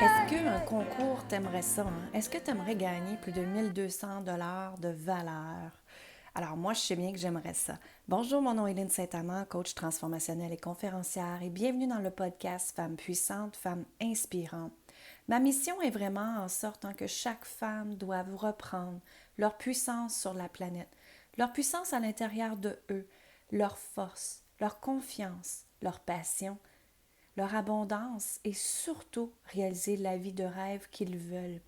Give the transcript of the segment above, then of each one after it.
Est-ce qu'un concours, t'aimerais ça, hein? Est-ce que t'aimerais gagner plus de 1 200 $ de valeur? Alors moi, je sais bien que j'aimerais ça. Bonjour, mon nom est Lynne Saint-Amand, coach transformationnelle et conférencière, et bienvenue dans le podcast Femmes puissantes, Femmes inspirantes. Ma mission est vraiment en sorte que chaque femme doive reprendre leur puissance sur la planète, leur puissance à l'intérieur de eux, leur force, leur confiance, leur passion, leur abondance et surtout réaliser la vie de rêve qu'ils veulent.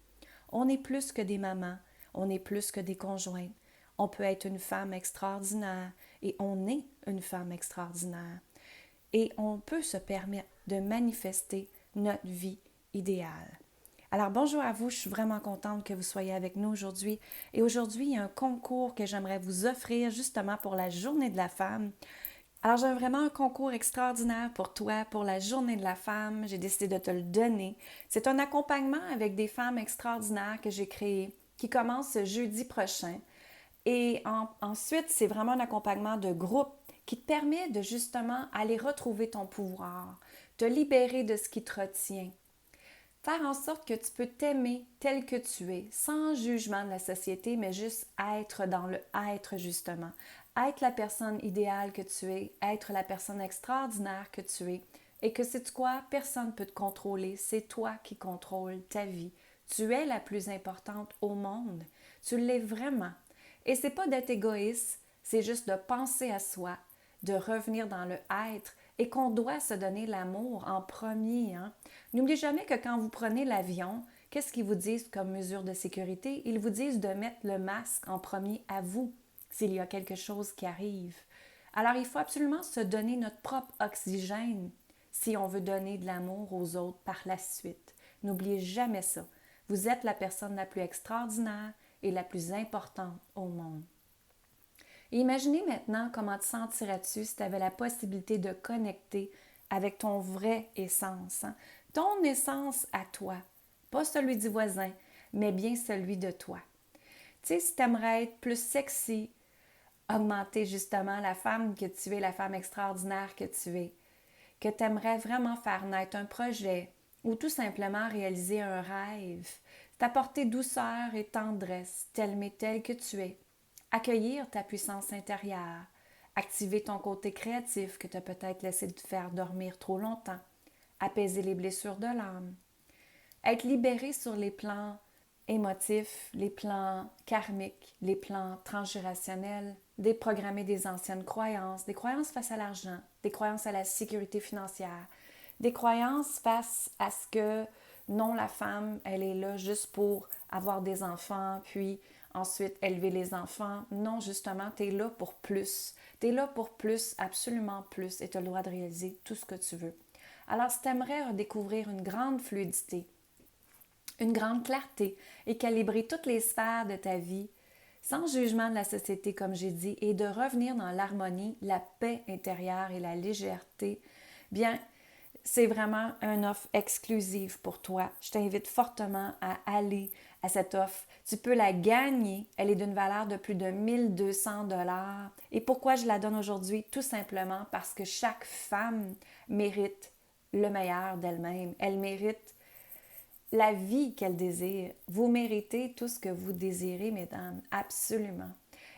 On est plus que des mamans, on est plus que des conjointes. On peut être une femme extraordinaire et on est une femme extraordinaire. Et on peut se permettre de manifester notre vie idéale. Alors bonjour à vous, je suis vraiment contente que vous soyez avec nous aujourd'hui. Et aujourd'hui, il y a un concours que j'aimerais vous offrir justement pour la Journée de la femme. Alors, j'ai vraiment un concours extraordinaire pour toi, pour la Journée de la femme. J'ai décidé de te le donner. C'est un accompagnement avec des femmes extraordinaires que j'ai créé, qui commence ce jeudi prochain. Et ensuite, c'est vraiment un accompagnement de groupe qui te permet de justement aller retrouver ton pouvoir, te libérer de ce qui te retient, faire en sorte que tu peux t'aimer tel que tu es, sans jugement de la société, mais juste être dans le être justement. Être la personne idéale que tu es, être la personne extraordinaire que tu es. Et que sais-tu quoi? Personne ne peut te contrôler. C'est toi qui contrôles ta vie. Tu es la plus importante au monde. Tu l'es vraiment. Et c'est pas d'être égoïste, c'est juste de penser à soi, de revenir dans le être et qu'on doit se donner l'amour en premier. Hein? N'oubliez jamais que quand vous prenez l'avion, qu'est-ce qu'ils vous disent comme mesure de sécurité? Ils vous disent de mettre le masque en premier à vous s'il y a quelque chose qui arrive. Alors, il faut absolument se donner notre propre oxygène si on veut donner de l'amour aux autres par la suite. N'oubliez jamais ça. Vous êtes la personne la plus extraordinaire et la plus importante au monde. Et imaginez maintenant comment te sentirais-tu si tu avais la possibilité de connecter avec ton vrai essence, hein? Ton essence à toi, pas celui du voisin, mais bien celui de toi. Tu sais, si tu aimerais être plus sexy, augmenter justement la femme que tu es, la femme extraordinaire que tu es, que tu aimerais vraiment faire naître un projet ou tout simplement réaliser un rêve, t'apporter douceur et tendresse, tel que tu es, accueillir ta puissance intérieure, activer ton côté créatif que tu as peut-être laissé te faire dormir trop longtemps, apaiser les blessures de l'âme, être libéré sur les plans émotifs, les plans karmiques, les plans transgénérationnels, déprogrammer des anciennes croyances, des croyances face à l'argent, des croyances à la sécurité financière, des croyances face à ce que non, la femme, elle est là juste pour avoir des enfants, puis ensuite élever les enfants. Non, justement, tu es là pour plus. Tu es là pour plus, absolument plus, et tu as le droit de réaliser tout ce que tu veux. Alors, si tu aimerais redécouvrir une grande fluidité, une grande clarté et calibrer toutes les sphères de ta vie, sans jugement de la société, comme j'ai dit, et de revenir dans l'harmonie, la paix intérieure et la légèreté, bien, c'est vraiment une offre exclusive pour toi. Je t'invite fortement à aller à cette offre. Tu peux la gagner. Elle est d'une valeur de plus de 1 200 $. Et pourquoi je la donne aujourd'hui? Tout simplement parce que chaque femme mérite le meilleur d'elle-même. Elle mérite la vie qu'elle désire. Vous méritez tout ce que vous désirez, mesdames, absolument.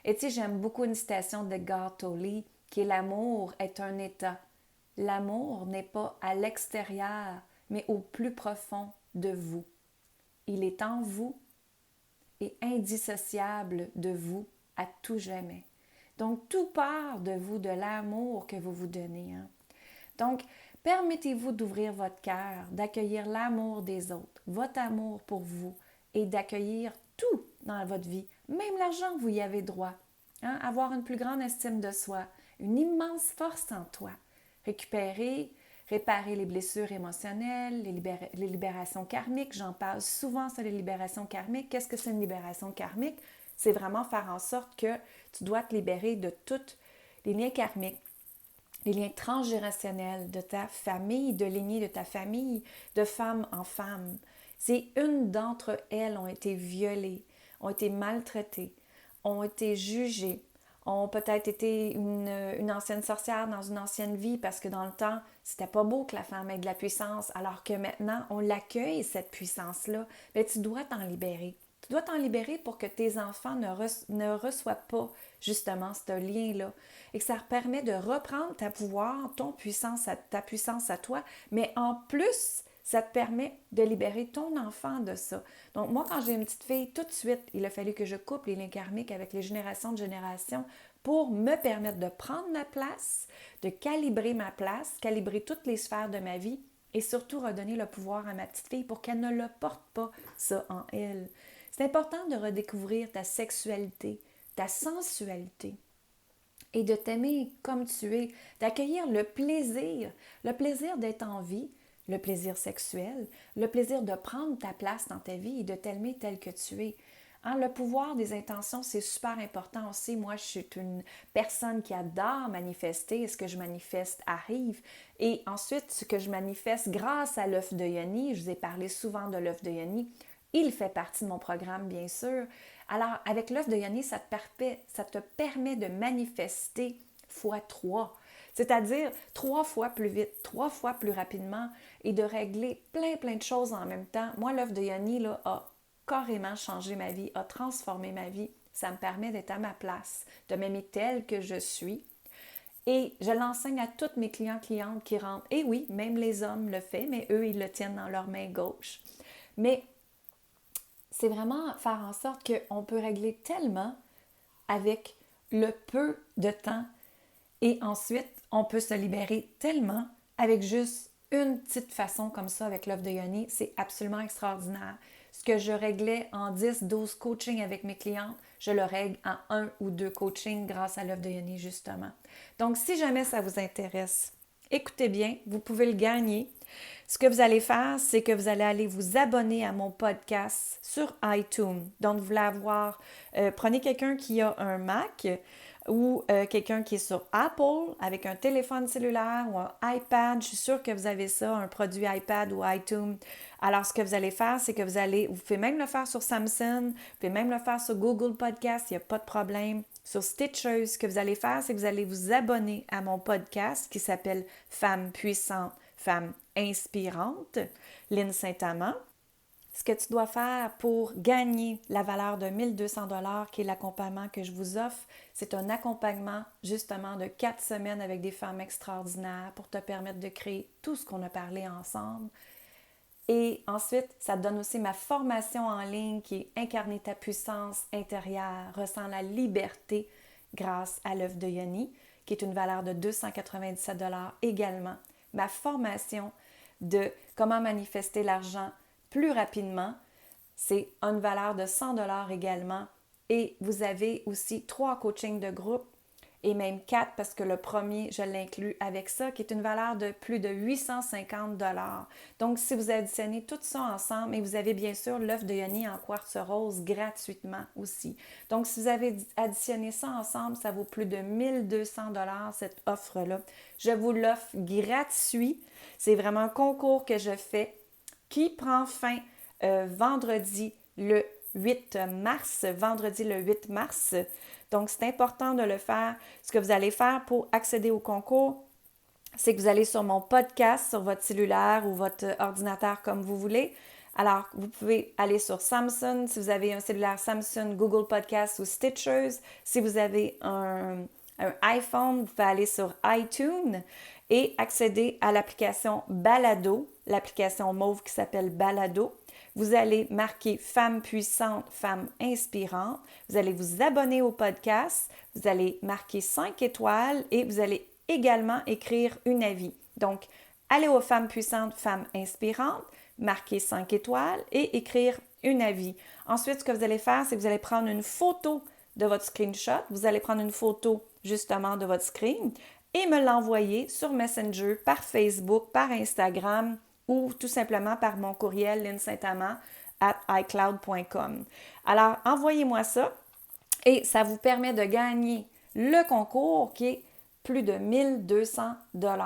Et tu sais, j'aime beaucoup une citation d'Eckhart Tolle qui est l'amour est un état. L'amour n'est pas à l'extérieur, mais au plus profond de vous. Il est en vous et indissociable de vous à tout jamais. Donc, tout part de vous, de l'amour que vous vous donnez. Hein? Donc, permettez-vous d'ouvrir votre cœur, d'accueillir l'amour des autres, votre amour pour vous et d'accueillir tout dans votre vie, même l'argent, vous y avez droit. Hein? Avoir une plus grande estime de soi, une immense force en toi. Récupérer, réparer les blessures émotionnelles, les libérations karmiques. J'en parle souvent sur les libérations karmiques. Qu'est-ce que c'est une libération karmique? C'est vraiment faire en sorte que tu dois te libérer de tous les liens karmiques, les liens transgénérationnels de ta famille, de lignée de ta famille, de femme en femme. Si une d'entre elles ont été violées, ont été maltraitées, ont été jugées, ont peut-être été une ancienne sorcière dans une ancienne vie parce que dans le temps, c'était pas beau que la femme ait de la puissance, alors que maintenant, on l'accueille, cette puissance-là. Bien, tu dois t'en libérer. Tu dois t'en libérer pour que tes enfants ne reçoivent pas justement ce lien-là. Et que ça leur permet de reprendre ta pouvoir, ta puissance à toi, mais en plus, ça te permet de libérer ton enfant de ça. Donc, moi, quand j'ai une petite fille, tout de suite, il a fallu que je coupe les liens karmiques avec les générations de générations pour me permettre de prendre ma place, de calibrer ma place, calibrer toutes les sphères de ma vie et surtout redonner le pouvoir à ma petite fille pour qu'elle ne le porte pas, ça, en elle. C'est important de redécouvrir ta sexualité, ta sensualité et de t'aimer comme tu es, d'accueillir le plaisir d'être en vie, le plaisir sexuel, le plaisir de prendre ta place dans ta vie et de t'aimer tel que tu es. Hein, le pouvoir des intentions, c'est super important aussi. Moi, je suis une personne qui adore manifester. Ce que je manifeste arrive. Et ensuite, ce que je manifeste grâce à l'œuf de Yoni, je vous ai parlé souvent de l'œuf de Yoni, il fait partie de mon programme, bien sûr. Alors, avec l'œuf de Yoni, ça te permet de manifester fois 3. C'est-à-dire 3 fois plus vite, 3 fois plus rapidement et de régler plein de choses en même temps. Moi, l'œuf de Yoni là, a carrément changé ma vie, a transformé ma vie. Ça me permet d'être à ma place, de m'aimer telle que je suis. Et je l'enseigne à toutes mes clientes qui rentrent. Et oui, même les hommes le font, mais eux, ils le tiennent dans leur main gauche. Mais c'est vraiment faire en sorte qu'on peut régler tellement avec le peu de temps et ensuite, on peut se libérer tellement avec juste une petite façon comme ça avec l'œuf de Yoni. C'est absolument extraordinaire. Ce que je réglais en 10-12 coachings avec mes clientes, je le règle en 1 ou 2 coachings grâce à l'œuf de Yoni, justement. Donc, si jamais ça vous intéresse, écoutez bien, vous pouvez le gagner. Ce que vous allez faire, c'est que vous allez aller vous abonner à mon podcast sur iTunes. Donc, vous voulez avoir, prenez quelqu'un qui a un Mac ou quelqu'un qui est sur Apple avec un téléphone cellulaire ou un iPad. Je suis sûre que vous avez ça, un produit iPad ou iTunes. Alors, ce que vous allez faire, c'est que vous pouvez même le faire sur Samsung, vous pouvez même le faire sur Google Podcast, il n'y a pas de problème. Sur Stitcher, ce que vous allez faire, c'est que vous allez vous abonner à mon podcast qui s'appelle Femmes puissantes, Femmes inspirantes, Lynne Saint-Amand. Ce que tu dois faire pour gagner la valeur de 1200 $, qui est l'accompagnement que je vous offre, c'est un accompagnement justement de 4 semaines avec des femmes extraordinaires pour te permettre de créer tout ce qu'on a parlé ensemble. Et ensuite, ça te donne aussi ma formation en ligne qui est Incarner ta puissance intérieure, ressens la liberté grâce à l'œuf de Yoni, qui est une valeur de 297 $ également. Ma formation de comment manifester l'argent plus rapidement, c'est une valeur de 100 $ également. Et vous avez aussi 3 coachings de groupe et même 4 parce que le premier, je l'inclus avec ça, qui est une valeur de plus de 850 $. Donc, si vous additionnez tout ça ensemble, et vous avez bien sûr l'œuf de Yoni en quartz rose gratuitement aussi. Donc, si vous avez additionné ça ensemble, ça vaut plus de 1200 $ cette offre-là. Je vous l'offre gratuit. C'est vraiment un concours que je fais qui prend fin vendredi le 8 mars. Donc, c'est important de le faire. Ce que vous allez faire pour accéder au concours, c'est que vous allez sur mon podcast, sur votre cellulaire ou votre ordinateur comme vous voulez. Alors, vous pouvez aller sur Samsung, si vous avez un cellulaire Samsung, Google Podcast ou Stitchers. Si vous avez un iPhone, vous pouvez aller sur iTunes et accéder à l'application Balado, l'application mauve qui s'appelle Balado. Vous allez marquer Femmes puissantes, Femmes inspirantes. Vous allez vous abonner au podcast. Vous allez marquer 5 étoiles et vous allez également écrire un avis. Donc, allez aux Femmes puissantes, Femmes inspirantes, marquer 5 étoiles et écrire un avis. Ensuite, ce que vous allez faire, c'est que vous allez prendre une photo de votre screenshot. Vous allez prendre une photo justement de votre screen et me l'envoyer sur Messenger, par Facebook, par Instagram ou tout simplement par mon courriel linnesaintamand@icloud.com. Alors, envoyez-moi ça et ça vous permet de gagner le concours qui est plus de 1200 $.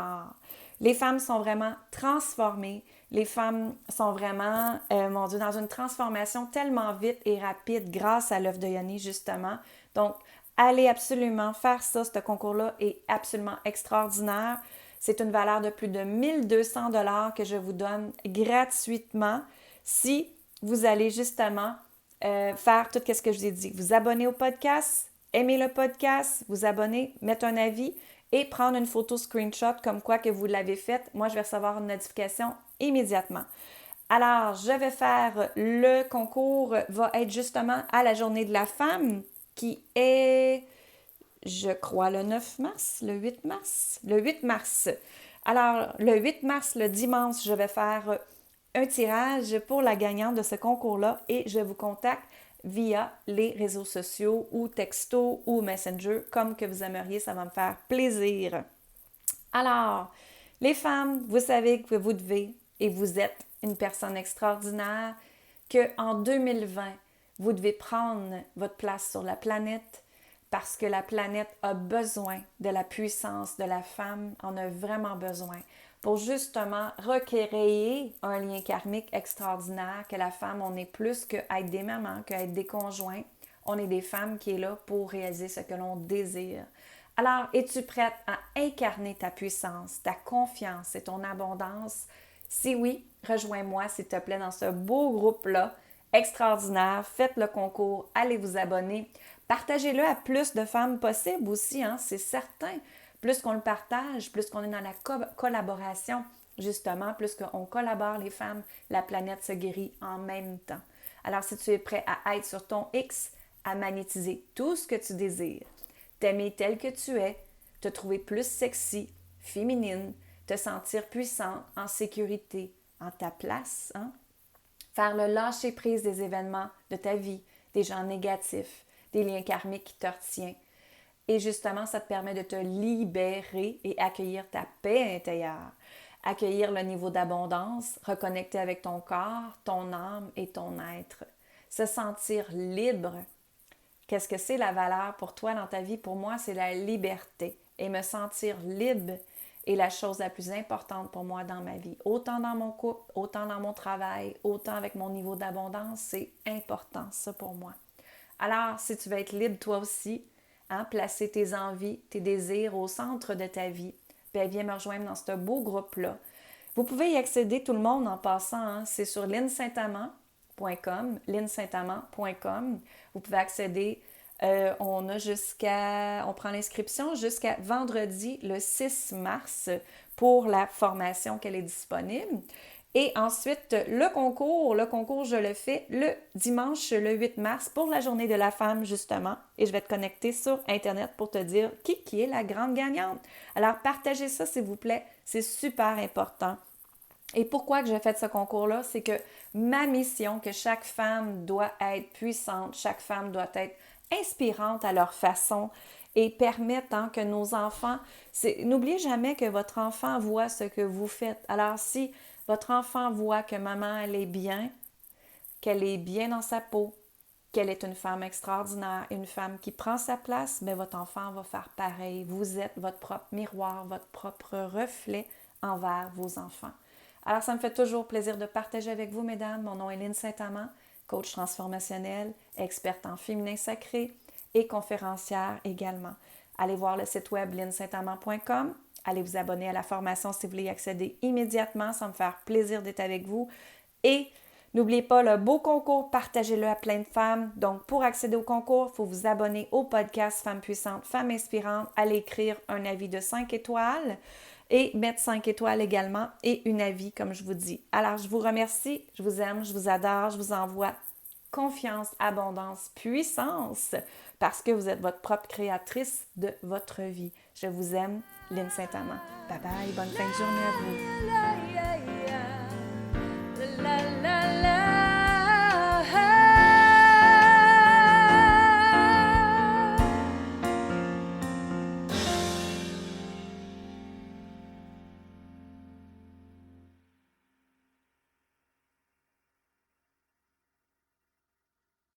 Les femmes sont vraiment transformées. Les femmes sont vraiment, dans une transformation tellement vite et rapide grâce à l'œuf de Yoni, justement. Donc, Allez absolument faire ça. Ce concours-là est absolument extraordinaire. C'est une valeur de plus de 1200 $ que je vous donne gratuitement si vous allez justement faire tout ce que je vous ai dit. Vous abonner au podcast, aimer le podcast, vous abonner, mettre un avis et prendre une photo screenshot comme quoi que vous l'avez faite. Moi, je vais recevoir une notification immédiatement. Alors, je vais faire le concours, va être justement à la Journée de la femme qui est, je crois, le 9 mars, le 8 mars, le 8 mars. Alors, le 8 mars, le dimanche, je vais faire un tirage pour la gagnante de ce concours-là et je vous contacte via les réseaux sociaux ou texto ou Messenger, comme que vous aimeriez, ça va me faire plaisir. Alors, les femmes, vous savez que vous devez et vous êtes une personne extraordinaire, qu'en 2020, vous devez prendre votre place sur la planète parce que la planète a besoin de la puissance de la femme, en a vraiment besoin pour justement recréer un lien karmique extraordinaire, que la femme, on est plus qu'être des mamans, qu'être des conjoints. On est des femmes qui est là pour réaliser ce que l'on désire. Alors, es-tu prête à incarner ta puissance, ta confiance et ton abondance? Si oui, rejoins-moi s'il te plaît dans ce beau groupe-là, extraordinaire. Faites le concours, allez vous abonner. Partagez-le à plus de femmes possible aussi, hein, c'est certain. Plus qu'on le partage, plus qu'on est dans la collaboration, justement, plus qu'on collabore les femmes, la planète se guérit en même temps. Alors, si tu es prêt à être sur ton X, à magnétiser tout ce que tu désires, t'aimer tel que tu es, te trouver plus sexy, féminine, te sentir puissante, en sécurité, en ta place, hein? Faire le lâcher-prise des événements de ta vie, des gens négatifs, des liens karmiques qui te retiennent. Et justement, ça te permet de te libérer et accueillir ta paix intérieure, accueillir le niveau d'abondance, reconnecter avec ton corps, ton âme et ton être. Se sentir libre. Qu'est-ce que c'est la valeur pour toi dans ta vie? Pour moi, c'est la liberté. Et me sentir libre est la chose la plus importante pour moi dans ma vie. Autant dans mon couple, autant dans mon travail, autant avec mon niveau d'abondance, c'est important ça pour moi. Alors, si tu veux être libre toi aussi, hein, placer tes envies, tes désirs au centre de ta vie, bien, viens me rejoindre dans ce beau groupe-là. Vous pouvez y accéder tout le monde en passant, hein, c'est sur linsaintamant.com. Vous pouvez accéder, on prend l'inscription jusqu'à vendredi le 6 mars pour la formation qu'elle est disponible. Et ensuite, le concours, je le fais le dimanche, le 8 mars, pour la Journée de la femme, justement. Et je vais te connecter sur Internet pour te dire qui est la grande gagnante. Alors, partagez ça, s'il vous plaît. C'est super important. Et pourquoi que j'ai fait ce concours-là? C'est que ma mission, que chaque femme doit être puissante, chaque femme doit être inspirante à leur façon et permettant que nos enfants... N'oubliez jamais que votre enfant voit ce que vous faites. Alors, si votre enfant voit que maman, elle est bien, qu'elle est bien dans sa peau, qu'elle est une femme extraordinaire, une femme qui prend sa place, bien, votre enfant va faire pareil. Vous êtes votre propre miroir, votre propre reflet envers vos enfants. Alors, ça me fait toujours plaisir de partager avec vous, mesdames. Mon nom est Lynne Saint-Amand, coach transformationnel, experte en féminin sacré et conférencière également. Allez voir le site web linsaintamant.com. Allez vous abonner à la formation si vous voulez y accéder immédiatement. Ça me fait plaisir d'être avec vous. Et n'oubliez pas le beau concours, partagez-le à plein de femmes. Donc, pour accéder au concours, il faut vous abonner au podcast Femmes puissantes, Femmes inspirantes. Allez écrire un avis de 5 étoiles et mettre 5 étoiles également et une avis, comme je vous dis. Alors, je vous remercie, je vous aime, je vous adore, je vous envoie confiance, abondance, puissance, parce que vous êtes votre propre créatrice de votre vie. Je vous aime, Lynne Saint-Amand. Bye bye, bonne fin de journée à vous.